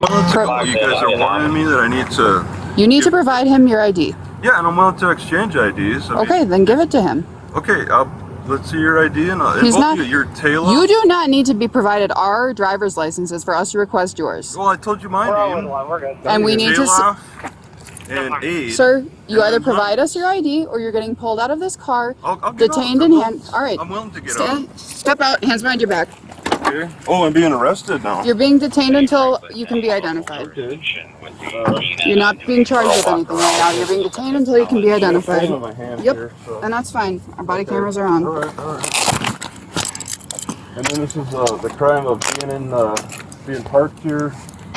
You guys are warning me that I need to... You need to provide him your ID. Yeah, and I'm willing to exchange IDs. Okay, then give it to him. Okay, let's see your ID and He's not... Your Taloff. You do not need to be provided our driver's licenses for us to request yours. Well, I told you my name. And we need to... And aid. Sir, you either provide us your ID or you're getting pulled out of this car, I'll detained in hand. All right. I'm willing to get out. Step out, hands behind your back. Okay. Oh, I'm being arrested now. You're being detained until you can be identified. Okay. You're not being charged with anything right now. You're being detained until you can be identified. Yep, here, so. and that's fine. Our body cameras are on. All right. And then this is the crime of being parked here.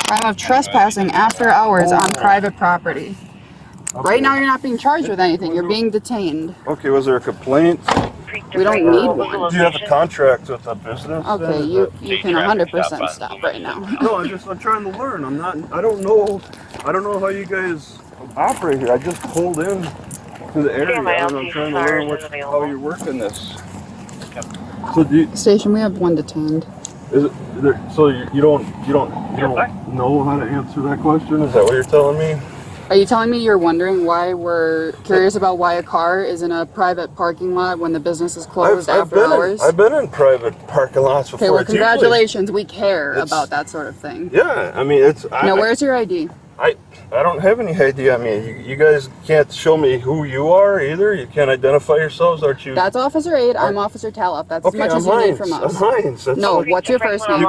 Crime of trespassing after hours on private property. Okay. Right now you're not being charged with anything. You're being detained. Okay, was there a complaint? We don't need one. Do you have a contract with the business? Okay, you can 100% stop right now. No, I'm trying to learn. I don't know how you guys operate here. I just pulled in to the area and I'm trying to learn how you're working this. So Station, we have one detained. So you don't know how to answer that question? Is that what you're telling me? Are you telling me you're wondering why we're curious about why a car is in a private parking lot when the business is closed after hours? I've been in private parking lots before. Okay, well, congratulations. We care about that sort of thing. Yeah, I mean, Now, where's your ID? I don't have any ID. I mean, you guys can't show me who you are either. You can't identify yourselves, aren't you? That's Officer Aid. I'm Officer Taloff. That's as much as you need from us. I'm Hines. No, what's your first name?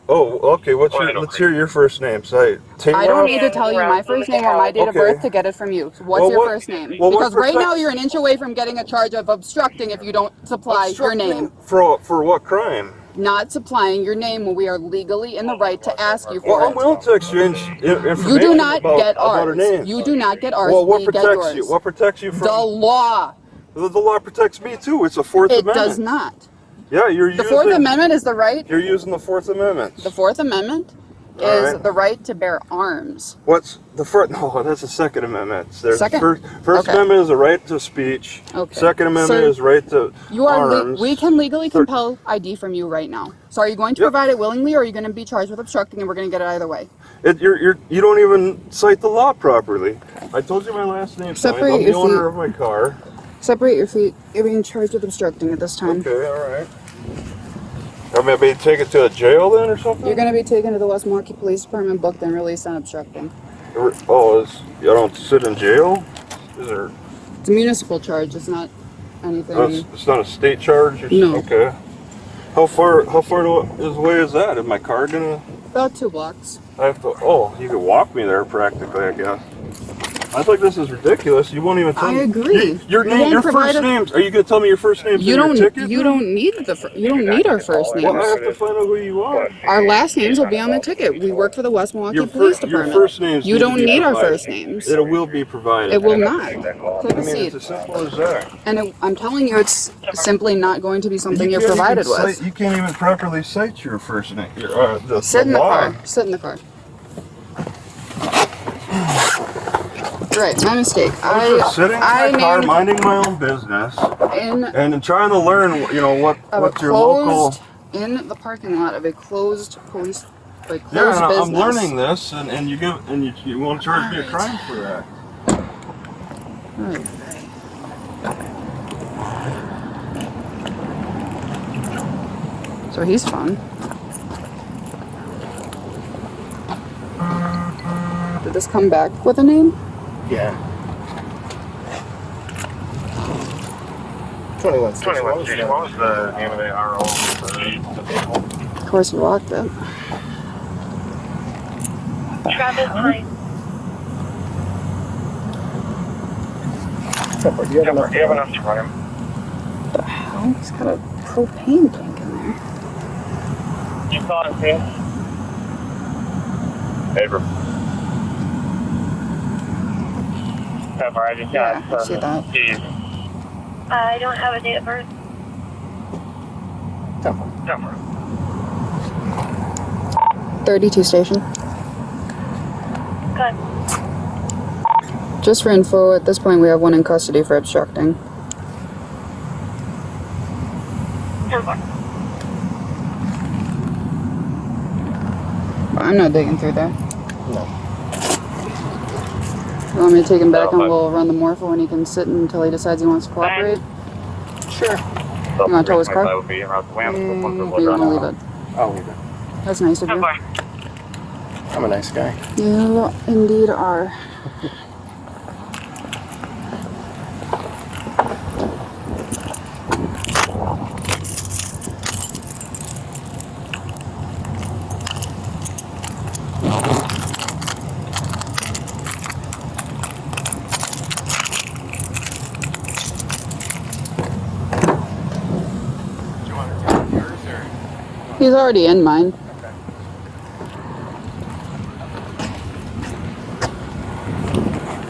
Okay. Let's hear your first name. I don't need to tell you my first name or my date of birth to get it from you. So what's your first name? Because right now you're an inch away from getting a charge of obstructing if you don't supply your name. For what crime? Not supplying your name when we are legally in the right to ask you for it. I'm willing to exchange information. You do not get ours. About our names. You do not get ours. Well, what we get protects yours. you? What protects you from the law? The law protects me too. It's a Fourth Amendment. It does not. Yeah, the Fourth Amendment is the right. You're using the Fourth Amendment. The Fourth Amendment is the right to bear arms. What's the first? No, that's the Second Amendment. Second? First Amendment is the right to speech. Okay. Second Amendment is right to arms. We can legally compel ID from you right now. So are you going to provide it willingly, or are you going to be charged with obstructing, and we're going to get it either way? You don't even cite the law properly. I told you my last name. Separate I'm the your owner feet. of my car. Separate your feet. You're being charged with obstructing at this time. Okay, all right. I'm going to be taken to a jail then or something? You're going to be taken to the West Milwaukee Police Department, booked and released on obstructing. Oh, I don't sit in jail? It's a municipal charge. It's not anything. It's not a state charge? No. Okay. How far away is that? Is my car going to... About 2 blocks. I have to... Oh, you can walk me there practically, I guess. I think this is ridiculous. You won't even tell me. I agree. Your first names. Are you going to tell me your first names? You don't. In your ticket? You don't need You don't need our first names. Well, I have to find out who you are. Our last names will be on the ticket. We work for the West Milwaukee Police Department. Your first names. You don't need our first names. It will be provided. It will not. Take a seat. It's as simple as that. And I'm telling you, it's simply not going to be something you're provided with. You can't even properly cite your first name. Sit in the car. Sit in the car. Right, my mistake. I was just sitting in my car, minding my own business, and trying to learn, what's your local... In the parking lot of a closed police, business. I'm learning this, and you want to charge me a crime for that. Right. So he's fun. Did this come back with a name? Yeah. 21 Station. What was the name of the RO for the vehicle? Of course you walked it. Travis Hines. Do you have enough to run him? What the hell? He's got a propane tank in there. You saw him, Pink? Abram. Pepper, I just got I see that. Keys. I don't have a date of birth. Pepper. 32 station. Good. Just for info, at this point we have one in custody for obstructing. 10-4. Wow. I'm not digging through there. No. You want me to take him back and we'll run the morpho and he can sit until he decides he wants to cooperate? Sure. You want to tow his car? Would be around Or you want to leave it? I'll leave it. That's nice of you. I'm a nice guy. You indeed are. He's already in mine. Okay.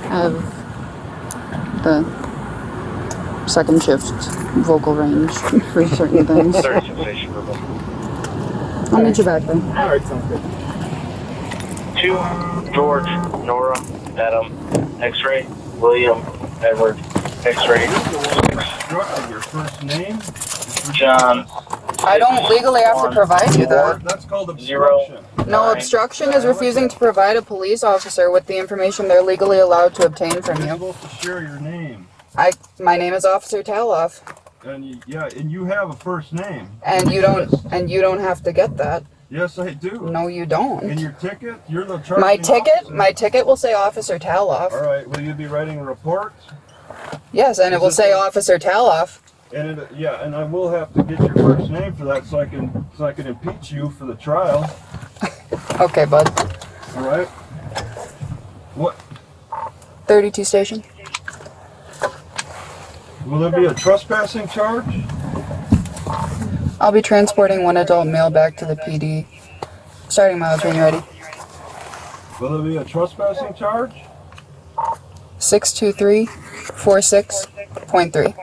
I have the second shift vocal range for certain things. I'll meet you back then. All right, sounds good. 2, George, Nora, Adam, X-ray, William, Edward, X-ray, Your first name? John. I don't legally have to provide you that. That's called obstruction. No, obstruction is refusing to provide a police officer with the information they're legally allowed to obtain from You're you. supposed to share your name. My name is Officer Taloff, And you have a first name. and you don't have to get that. Yes, I do. No, you In don't. your ticket, you're the charging My officer. ticket will say Officer Taloff. All right, will you be writing a report? Yes, and it will say Officer Taloff. And and I will have to get your first name for that so I can impeach you for the trial. Okay, bud. All right. What? 32 station. Will there be a trespassing charge? I'll be transporting one adult male back to the PD. Starting miles when you're ready. Will there be a trespassing charge? 62346.3.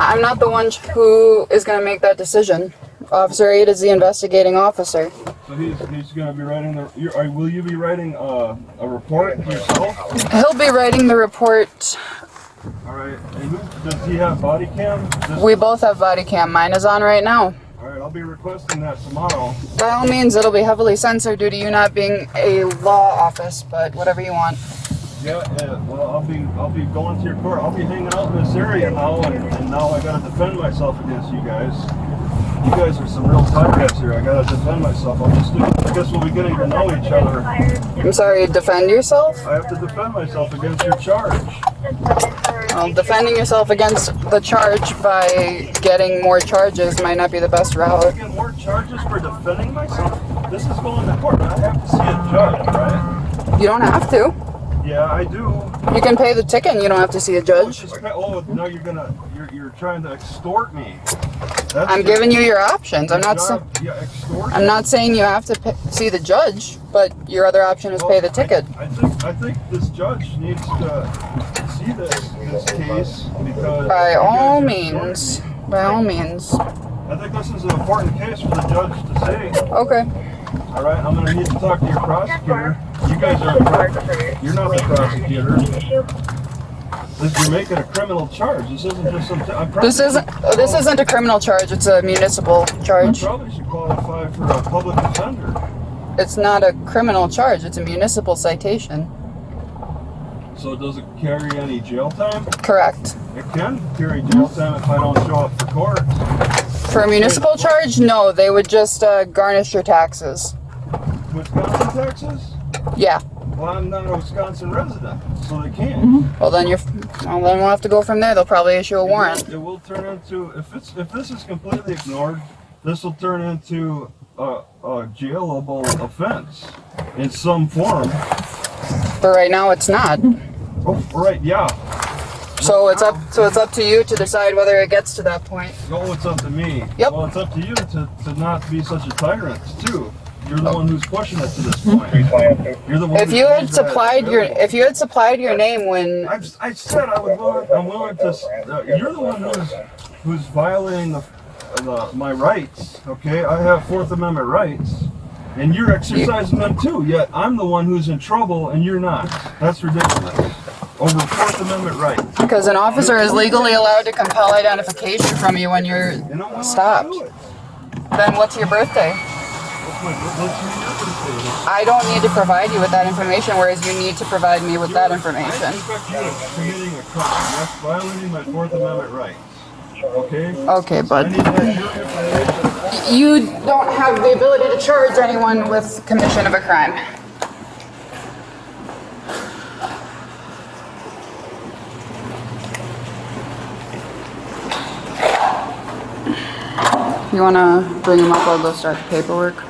I'm not the one who is going to make that decision. Officer 8 is the investigating officer. So he's going to be writing will you be writing a report yourself? He'll be writing the report. All right. And does he have body cam? We both have body cam. Mine is on right now. All right, I'll be requesting that tomorrow. By all means, it'll be heavily censored due to you not being a law office, but whatever you want. Yeah, well, I'll be going to your court. I'll be hanging out in this area now, and now I gotta defend myself against you guys. You guys are some real tightheads here. I gotta defend myself. I guess we'll be getting to know each other. I'm sorry, defend yourself? I have to defend myself against your charge. Well, defending yourself against the charge by getting more charges might not be the best route. I get more charges for defending myself? This is going to court. I have to see a judge, right? You don't have to. Yeah, I do. You can pay the ticket and you don't have to see a judge. Oh, now you're trying to extort me. I'm giving you your options. I'm not extortion. not saying you have to see the judge, but your other option is pay the ticket. I think this judge needs to see this case because By all means. I think this is an important case for the judge to see. Okay. All right, I'm gonna need to talk to your prosecutor. You guys are you're not the prosecutor. You're making a criminal charge. This isn't just some. This isn't a criminal charge. It's a municipal charge. I probably should qualify for a public defender. It's not a criminal charge. It's a municipal citation. So does it carry any jail time? Correct. It can carry jail time if I don't show up for court. For a municipal charge, no. They would just garnish your taxes. Wisconsin taxes? Yeah. Well, I'm not a Wisconsin resident, so they can't. Well, then we'll have to go from there. They'll probably issue a warrant. It will turn into if this is completely ignored, this will turn into a jailable offense in some form. But right now, it's not. Oh, right, yeah. So it's up to you to decide whether it gets to that point. Oh, it's up to me. Yep. Well, it's up to you to not be such a tyrant too. You're the one who's pushing it to this point. You're the one. If you had supplied your name when I said I'm willing to. You're the one who's violating my rights. Okay, I have Fourth Amendment rights, and you're exercising them too. Yet I'm the one who's in trouble, and you're not. That's ridiculous. Over Fourth Amendment rights. Because an officer is legally allowed to compel identification from you when you're stopped. Then what's your birthday? Let's I don't need to provide you with that information, whereas you need to provide me with that information. I suspect you of committing a crime. That's violating my Fourth Amendment rights. Okay? Okay, I bud. need to have your information. You don't have the ability to charge anyone with commission of a crime. You want to bring him up? I'll go start the paperwork.